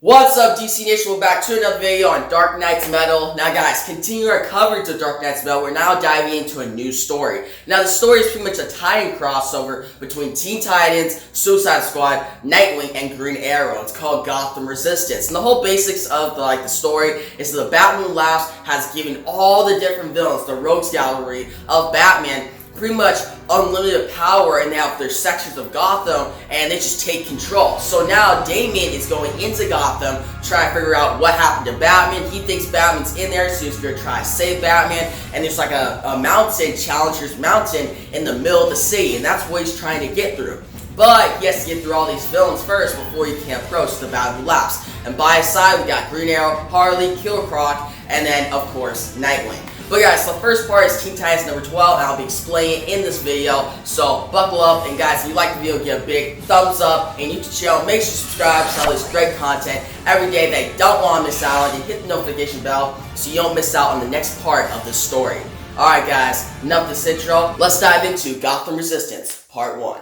What's up, DC Nation? We're back to another video on Dark Knight's Metal. Now guys, continue our coverage of Dark Knight's Metal. We're now diving into a new story. Now the story is pretty much a tie-in crossover between Teen Titans, Suicide Squad, Nightwing, and Green Arrow. It's called Gotham Resistance. And the whole basics of the story is that the Batman Labs has given all the different villains, the rogues gallery of Batman, pretty much unlimited power, and they have their sections of Gotham, and they just take control. So now Damian is going into Gotham, trying to figure out what happened to Batman. He thinks Batman's in there, so he's going to try to save Batman, and there's like a mountain, Challenger's Mountain, in the middle of the city, and that's what he's trying to get through. But he has to get through all these villains first before he can approach the Batman Labs. And by his side, we got Green Arrow, Harley, Killer Croc, and then, of course, Nightwing. But guys, the first part is Teen Titans number 12, and I'll be explaining it in this video, so buckle up. And guys, if you like the video, give a big thumbs up, and YouTube channel, make sure you subscribe to all this great content every day that you don't want to miss out on, and hit the notification bell so you don't miss out on the next part of the story. Alright guys, enough this intro, let's dive into Gotham Resistance, part 1.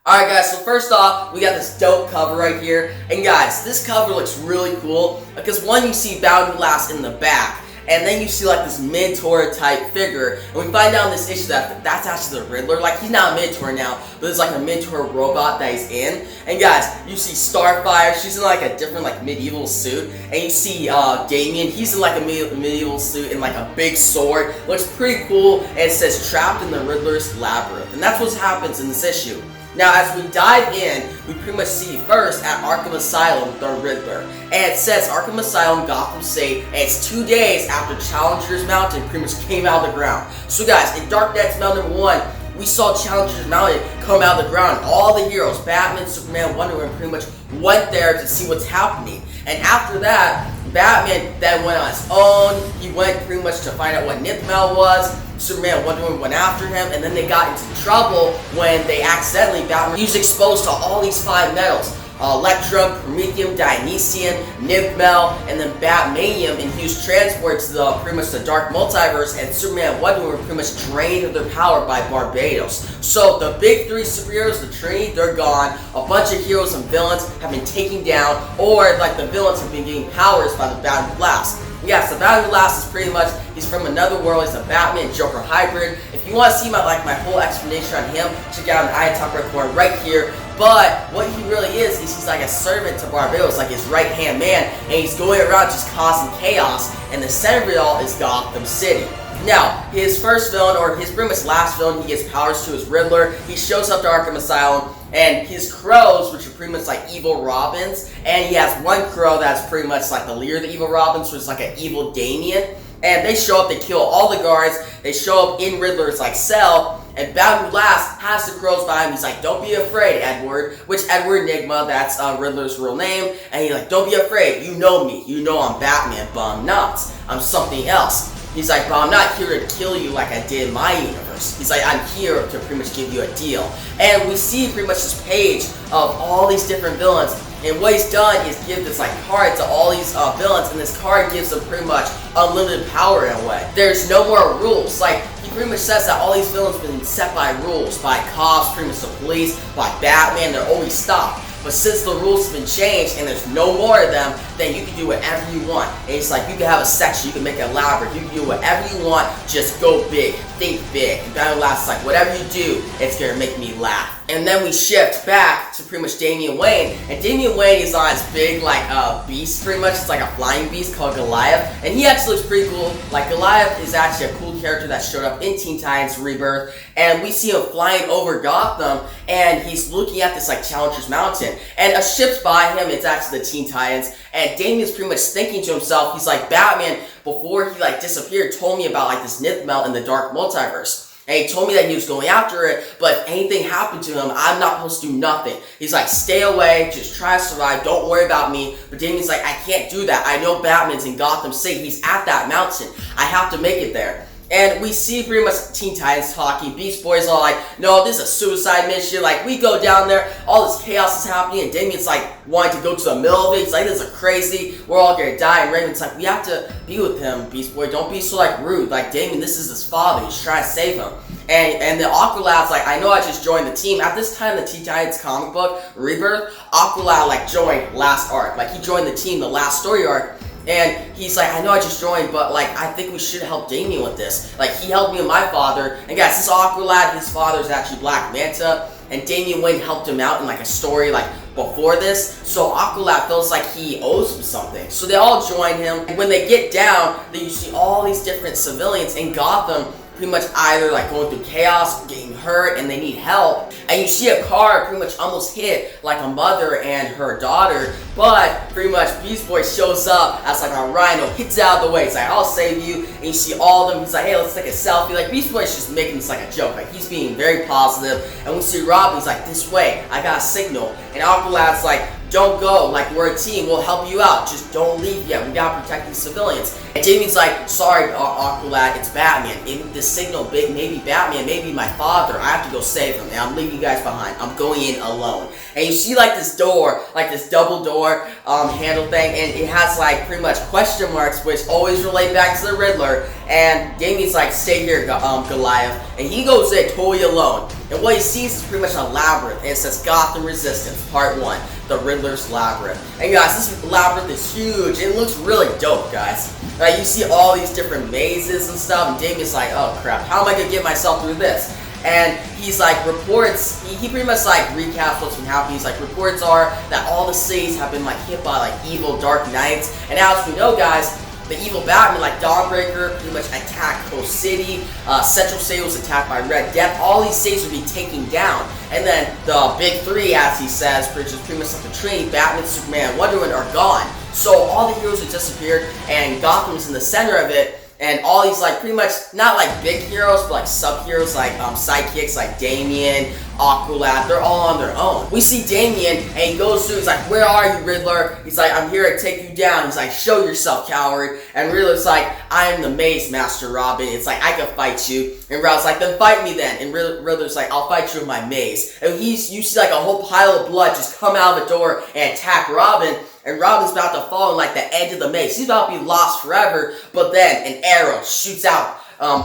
Alright guys, so first off, we got this dope cover right here, and guys, this cover looks really cool, because one, you see Batman Labs in the back, and then you see like this Minotaur type figure, and we find out in this issue that that's actually the Riddler. Like, he's not a Minotaur now, but there's like a Minotaur robot that he's in. And guys, you see Starfire, she's in like a different like medieval suit, and you see Damian, he's in like a medieval suit and like a big sword. Looks pretty cool, and it says trapped in the Riddler's labyrinth, and that's what happens in this issue. Now, as we dive in, we pretty much see first at Arkham Asylum, the Riddler. And it says Arkham Asylum, Gotham City, and it's 2 days after Challenger's Mountain pretty much came out of the ground. So guys, in Dark Knight's Metal number 1, we saw Challenger's Mountain come out of the ground. All the heroes, Batman, Superman, Wonder Woman, pretty much went there to see what's happening. And after that, Batman then went on his own. He went pretty much to find out what Nithmel was. Superman and Wonder Woman went after him, and then they got into trouble when they accidentally, Batman was exposed to all these 5 metals. Electrum, Promethium, Dionysian, Nithmel, and then Batmanium, and he was transported to pretty much the Dark Multiverse, and Superman and Wonder Woman were pretty much drained of their power by Barbados. So the big 3 superheroes, the Trinity, they're gone. A bunch of heroes and villains have been taken down, or like the villains have been getting powers by the Batman Labs. Yes, the Batman Labs is pretty much, he's from another world. He's a Batman Joker hybrid. If you want to see my whole explanation on him, check out an eye top report right here. But what he really is he's like a servant to Barbados, like his right-hand man, and he's going around just causing chaos, and the center of it all is Gotham City. Now, his first villain, or his pretty much last villain, he gets powers to his Riddler. He shows up to Arkham Asylum, and his crows, which are pretty much like evil Robins, and he has one crow that's pretty much like the leader of the evil Robins, which is like an evil Damian. And they show up, they kill all the guards, they show up in Riddler's like cell, and Batman Labs has the crows by him. He's like, don't be afraid, Edward, which Edward Enigma, that's Riddler's real name, and he's like, don't be afraid, you know me, you know I'm Batman, but I'm not, I'm something else. He's like, but I'm not here to kill you like I did in my universe. He's like, I'm here to pretty much give you a deal. And we see pretty much this page of all these different villains, and what he's done is give this like card to all these villains, and this card gives them pretty much unlimited power in a way. There's no more rules. Like, he pretty much says that all these villains have been set by rules, by cops, pretty much the police, by Batman, they're always stopped. But since the rules have been changed and there's no more of them, then you can do whatever you want. And it's like, you can have a section, you can make it elaborate, you can do whatever you want, just go big, think big. And Batman Labs is like, whatever you do, it's gonna make me laugh. And then we shift back to pretty much Damian Wayne, and Damian Wayne is on his big like beast pretty much. It's like a flying beast called Goliath, and he actually looks pretty cool. Like, Goliath is actually a cool character that showed up in Teen Titans Rebirth, and we see him flying over Gotham, and he's looking at this like Challenger's Mountain, and a ship's by him. It's actually the Teen Titans, and Damian's pretty much thinking to himself, he's like, Batman, before he like disappeared, told me about like this Nithmel in the Dark Multiverse. And he told me that he was going after it, but if anything happened to him, I'm not supposed to do nothing. He's like, stay away, just try to survive, don't worry about me. But Damian's like, I can't do that. I know Batman's in Gotham City. He's at that mountain. I have to make it there. And we see pretty much Teen Titans talking. Beast Boy's all like, no, this is a suicide mission. Like, we go down there, all this chaos is happening, and Damien's like wanting to go to the middle of it. He's like, this is crazy. We're all gonna die. And Raven's like, we have to be with him, Beast Boy. Don't be so like rude. Like, Damien, this is his father. He's trying to save him. And the Aqualad's like, I know I just joined the team. At this time, the Teen Titans comic book, Rebirth, Aqualad like joined last arc. Like, he joined the team, the last story arc. And he's like, I know I just joined, but like, I think we should help Damien with this. Like, he helped me and my father. And guys, this Aqualad, his father is actually Black Manta. And Damien went and helped him out in like a story like before this. So Aqualad feels like he owes him something. So they all join him. And when they get down, then you see all these different civilians in Gotham pretty much either like going through chaos, getting hurt, and they need help. And you see a car pretty much almost hit like a mother and her daughter, but pretty much Beast Boy shows up as like a rhino, hits out of the way. He's like, I'll save you. And you see all of them. He's like, hey, let's take a selfie. Like, Beast Boy's just making this like a joke. Like, he's being very positive. And we see Robin, he's like, this way, I got a signal. And Aqualad's like, don't go, like, we're a team, we'll help you out, just don't leave yet, we gotta protect these civilians. And Damien's like, sorry, Aqualad, it's Batman. The signal, maybe Batman, maybe my father, I have to go save him, and I'm leaving you guys behind. I'm going in alone. And you see like this door, like this double door handle thing, and it has like pretty much question marks, which always relate back to the Riddler. And Damien's like, stay here, Goliath. And he goes in totally alone. And what he sees is pretty much a labyrinth, and it says Gotham Resistance, Part 1. The Riddler's Labyrinth. And guys, this labyrinth is huge. It looks really dope, guys. You see all these different mazes and stuff, and Damien's like, oh crap, how am I gonna get myself through this? And he's like, reports, he pretty much like recaps what's been happening. He's like, reports are that all the cities have been like hit by like evil dark knights. And as we know, guys, the evil Batman, like Dawnbreaker, pretty much attacked Coast City. Central City was attacked by Red Death. All these cities would be taken down. And then the big three, as he says, which is pretty much like the Trinity, Batman, Superman, and Wonder Woman are gone. So all the heroes have disappeared, and Gotham's in the center of it. And all these like pretty much not like big heroes, but like sub-heroes, like sidekicks like Damien, Aqualad, they're all on their own. We see Damien and he goes through, he's like, where are you, Riddler? He's like, I'm here to take you down. He's like, show yourself, coward. And Riddler's like, I am the Maze Master, Robin. It's like, I can fight you. And Robin's like, then fight me then. And Riddler's like, I'll fight you with my maze. And you see like a whole pile of blood just come out of the door and attack Robin. And Robin's about to fall in like the edge of the maze. He's about to be lost forever. But then an arrow shoots out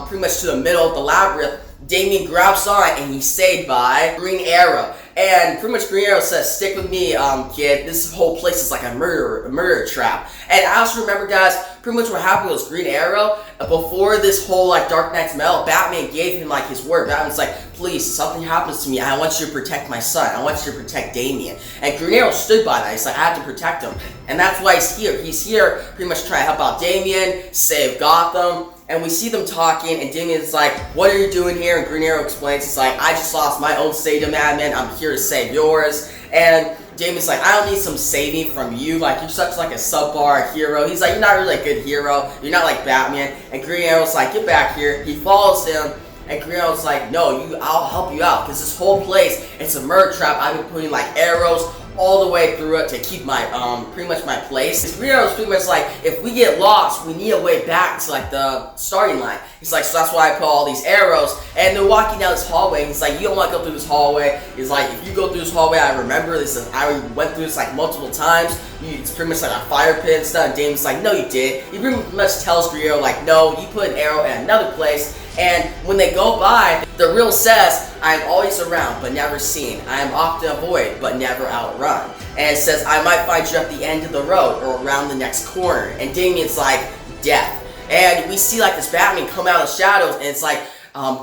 pretty much to the middle of the labyrinth. Damien grabs on and he's saved by Green Arrow. And pretty much Green Arrow says, stick with me, kid. This whole place is like a murder trap. And I also remember, guys, pretty much what happened was Green Arrow, before this whole like Dark Knight's Metal, Batman gave him like his word. Batman's like, please, if something happens to me, I want you to protect my son. I want you to protect Damien. And Green Arrow stood by that. He's like, I have to protect him. And that's why he's here. He's here pretty much trying to help out Damien, save Gotham. And we see them talking, and Damien's like, what are you doing here? And Green Arrow explains, it's like, I just lost my own state of madman. I'm here to save yours. And Damien's like, I don't need some saving from you. Like, you're such like a subpar hero. He's like, you're not really a good hero. You're not like Batman. And Green Arrow's like, get back here. He follows him. And Green Arrow's like, no, I'll help you out. Because this whole place, it's a murder trap. I've been putting like arrows all the way through it to keep my, pretty much my place. Green Arrow's pretty much like, if we get lost, we need a way back to like the starting line. He's like, so that's why I put all these arrows. And they're walking down this hallway. He's like, you don't want to go through this hallway. He's like, if you go through this hallway, I remember this. I went through this like multiple times. It's pretty much like a fire pit and stuff. And Damien's like, no, you did. He pretty much tells Green Arrow like, no, you put an arrow in another place. And when they go by, the riddle says, I am always around, but never seen. I am often avoided, but never outrun. And it says, I might find you at the end of the road or around the next corner. And Damien's like, death. And we see like this Batman come out of the shadows, and it's like,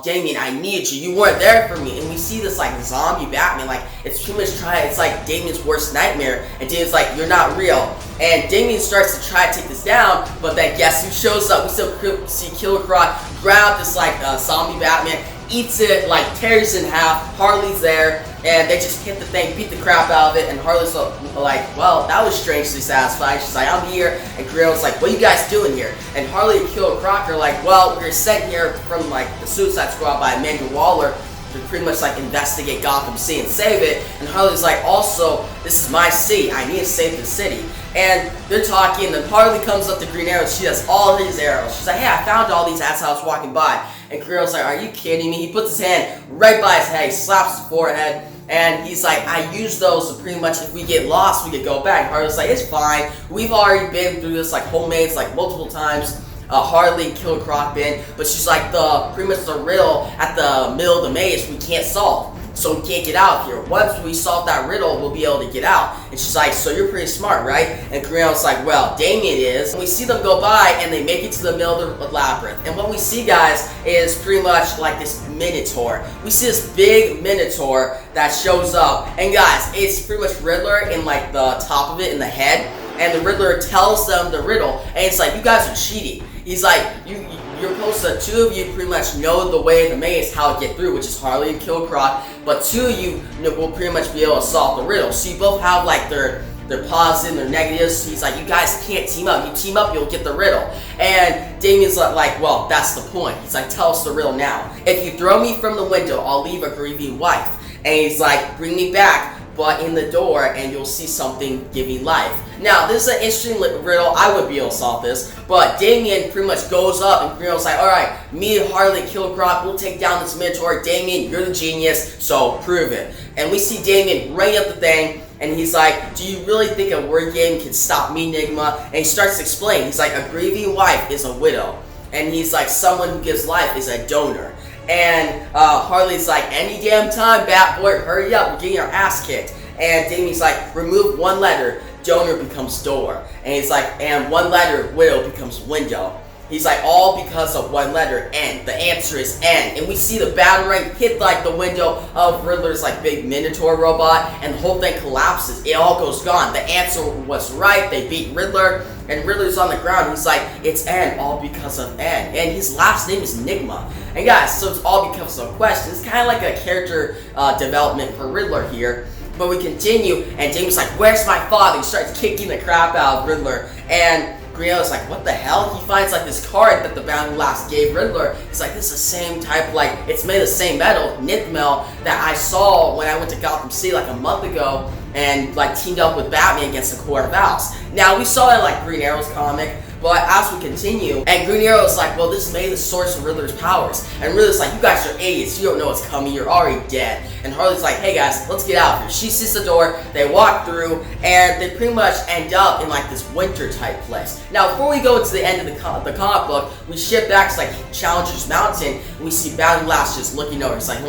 Damien, I needed you. You weren't there for me. And we see this like zombie Batman, like it's pretty much it's like Damien's worst nightmare. And Damien's like, you're not real. And Damien starts to try to take this down, but then guess who shows up? We still see Killer Croc grab this like zombie Batman, eats it, like tears it in half. Harley's there, and they just hit the thing, beat the crap out of it. And Harley's like, well, that was strangely satisfying. She's like, I'm here. And Grill's like, what are you guys doing here? And Harley and Killer Croc are like, well, we were sent here from like the Suicide Squad by Amanda Waller. to pretty much like investigate Gotham City and save it. And Harley's like, also, this is my city. I need to save the city. And they're talking, and then Harley comes up to Green Arrow. She has all these arrows. She's like, hey, I found all these as I was walking by. And Green Arrow's like, are you kidding me? He puts his hand right by his head. He slaps his forehead. And he's like, I use those to pretty much, if we get lost, we could go back. Harley's like, it's fine. We've already been through this like homemades like multiple times. Harley and Killer Croc been, but she's like pretty much the riddle at the middle of the maze we can't solve. So we can't get out of here. Once we solve that riddle, we'll be able to get out. And she's like, so you're pretty smart, right? And Greenarrow's like, well, Damien is. And we see them go by, and they make it to the middle of the labyrinth. And what we see, guys, is pretty much like this Minotaur. We see this big Minotaur that shows up. And guys, it's pretty much Riddler in like the top of it, in the head. And the Riddler tells them the riddle. And it's like, you guys are cheating. He's like, you're supposed to, two of you pretty much know the way of the maze, how to get through, which is Harley and Killer Croc, but two of you will pretty much be able to solve the riddle. So you both have like their positive and their negatives. So he's like, you guys can't team up. You team up, you'll get the riddle. And Damien's like, well, that's the point. He's like, tell us the riddle now. If you throw me from the window, I'll leave a grieving wife. And he's like, bring me back, but in the door, and you'll see something giving life. Now, this is an interesting riddle. I would be able to solve this, but Damien pretty much goes up, and Greenarrow's like, alright, me and Harley, Killer Croc, we'll take down this Minotaur. Damien, you're the genius, so prove it. And we see Damien ring up the thing, and he's like, do you really think a word game can stop me, Enigma? And he starts to explain. He's like, a grieving wife is a widow. And he's like, someone who gives life is a donor. And Harley's like, any damn time, Batboy, hurry up, we're getting our ass kicked. And Damien's like, remove one letter, donor becomes door. And he's like, and one letter, widow becomes window. He's like, all because of one letter, N. The answer is N. And we see the batarang hit like the window of Riddler's like big Minotaur robot, and the whole thing collapses. It all goes gone. The answer was right. They beat Riddler, and Riddler's on the ground. He's like, it's N, all because of N. And his last name is Enigma. And guys, so it's all because of a question. It's kind of like a character development for Riddler here. But we continue, and Damien's like, where's my father? He starts kicking the crap out of Riddler. And Greenarrow's like, what the hell? He finds like this card that the Bounding Blast gave Riddler. He's like, this is the same type, like, it's made of the same metal, Nithmel, that I saw when I went to Gotham City like a month ago and like teamed up with Batman against the Court of Owls. Now, we saw that in like Green Arrow's comic, but as we continue, and Green Arrow's like, well, this may be the source of Riddler's powers. And Riddler's like, you guys are idiots, you don't know what's coming, you're already dead. And Harley's like, hey guys, let's get out of here. She sees the door, they walk through, and they pretty much end up in like this winter type place. Now, before we go to the end of the comic book, we shift back to like Challenger's Mountain, and we see Bounding Blast just looking over. He's like,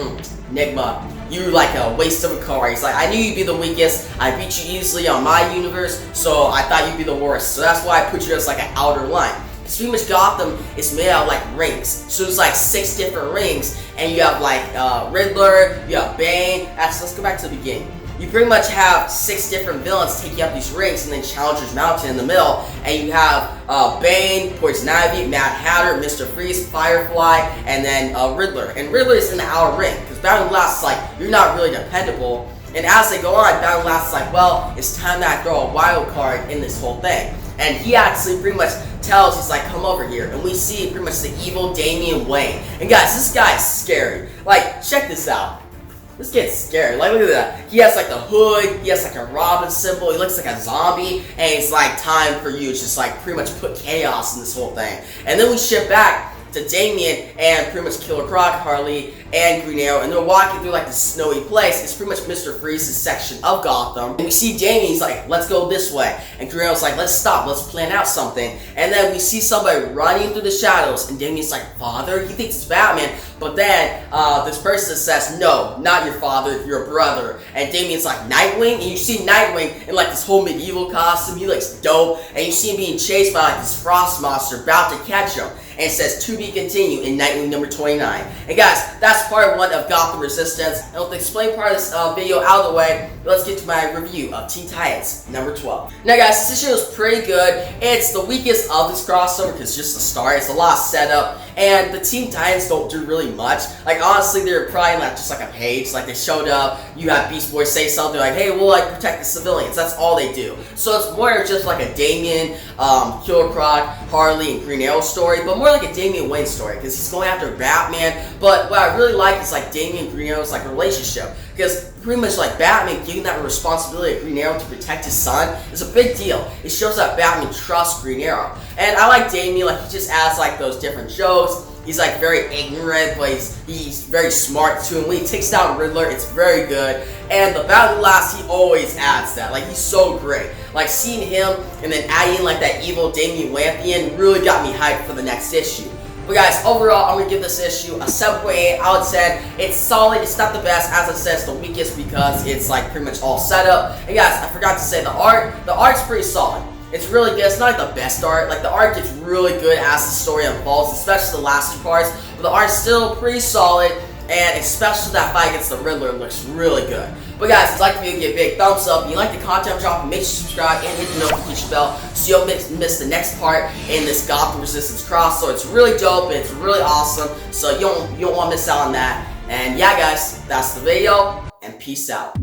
Enigma, you're like a waste of a car. He's like, I knew you'd be the weakest. I beat you easily on my universe, so I thought you'd be the worst. So that's why I put you as like an outer line. Because pretty much Gotham is made out of like rings. So there's like 6 different rings, and you have like Riddler, you have Bane. Let's go back to the beginning. You pretty much have 6 different villains taking up these rings, and then Challenger's Mountain in the middle, and you have Bane, Poison Ivy, Mad Hatter, Mr. Freeze, Firefly, and then Riddler. And Riddler is in the outer ring, because Bounding Blast is like, you're not really dependable. And as they go on, Bounding Blast is like, well, it's time that I throw a wild card in this whole thing. And he actually pretty much tells, he's like, come over here. And we see pretty much the evil Damian Wayne. And guys, this guy's scary. Like, check this out. This gets scary. Like, look at that. He has like the hood, he has like a Robin symbol, he looks like a zombie, and it's like time for you to just like pretty much put chaos in this whole thing. And then we shift back to Damien and pretty much Killer Croc, Harley, and Green Arrow, and they're walking through like this snowy place. It's pretty much Mr. Freeze's section of Gotham. And we see Damien, he's like, let's go this way. And Green Arrow's like, let's stop, let's plan out something. And then we see somebody running through the shadows, and Damien's like, father? He thinks it's Batman. But then this person says, no, not your father, your brother. And Damien's like, Nightwing? And you see Nightwing in like this whole medieval costume. He looks dope. And you see him being chased by like this frost monster about to catch him. And it says, to be continued in Nightwing number 29. And guys, that's part 1 of Gotham Resistance. And with the explain part of this video out of the way, let's get to my review of Teen Titans number 12. Now guys, this issue is pretty good. It's the weakest of this crossover because it's just the start. It's a lot of setup, and the Teen Titans don't do really much. Like honestly, they're probably like just like a page. Like they showed up, you have Beast Boy say something like, "Hey, we'll like protect the civilians." That's all they do. So it's more just like a Damian, Killer Croc, Harley, and Green Arrow story, but more like a Damian Wayne story because he's going after Batman. But what I really like is like Damian and Green Arrow's like relationship, because pretty much like Batman giving that responsibility of Green Arrow to protect his son is a big deal. It shows that Batman trusts Green Arrow, and I like Damian. Like he just adds like those different jokes. He's like very ignorant, but he's very smart too. And when he takes down Riddler, it's very good. And the battle last, he always adds that. Like he's so great. Like seeing him and then adding like that evil Damian Wayne at the end really got me hyped for the next issue. But guys, overall, I'm going to give this issue a 7.8 out of 10. It's solid. It's not the best. As I said, it's the weakest because it's like pretty much all set up. And guys, I forgot to say the art's pretty solid. It's really good. It's not like the best art. Like the art gets really good as the story unfolds, especially the last two parts. But the art's still pretty solid, and especially that fight against the Riddler looks really good. But guys, if you like the video, give a big thumbs up. If you like the content I'm dropping, make sure you subscribe and hit the notification bell so you don't miss the next part in this Gotham Resistance cross. So it's really dope and it's really awesome. So you don't want to miss out on that. And yeah, guys, that's the video, and peace out.